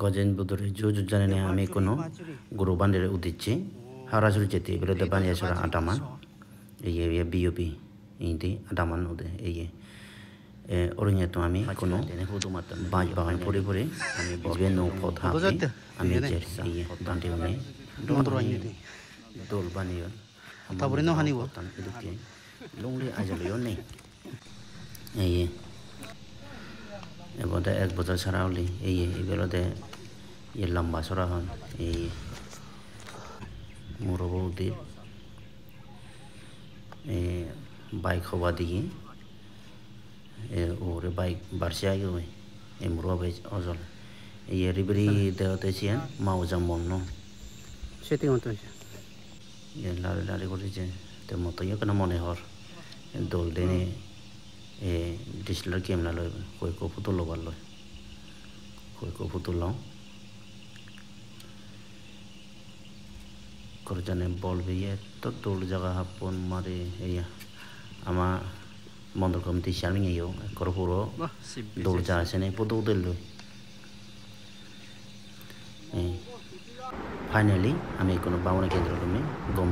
গজেন বুদরে জুজু জানে না আমি কোনো গুরু বান্ডের উদিচ্ছি হারাজুল যেতে বেরোতে বানিয়ে ছড়া আটামান এই বিওপি ইন্দি আটামান ওদে এই ওরিংয়ে তো আমি কোনো বাঁশ বাগান পরে পরে আমি বসবে নৌ পথ হাঁপি আমি যে এই বান্ডে উনি দোল বানিয়ে তারপরে ন হানিব এদুকে লংলি আজলিও নেই এই এবারে এক বছর ছাড়া হলি এই এগুলোতে লম্বা সরা হন এই মুরবৌদি বাইক হওয়া দিকে ওরে বাইক বাড়ছে আগে ওই এই মুরবাই অজল এই রিবরি দেওয়াতে ছিয়ান মাওজা মন্ন সেটি মতো লারে লারে করেছে তো মতো কেন মনে হর দোল দিনে ডিসলার কেমন লয় কই ফুতুল লবার লয় কই ফুতুল লও করে জানে বলবি তো দোল জায়গা হাপন মারে এইয়া আমা মন্ডল কমিটি চেয়ারম্যান ইয়েও করে পুরো দোল যা আছে না পুতো উদল লই ফাইনালি আমি কোনো বামনা কেন্দ্র গম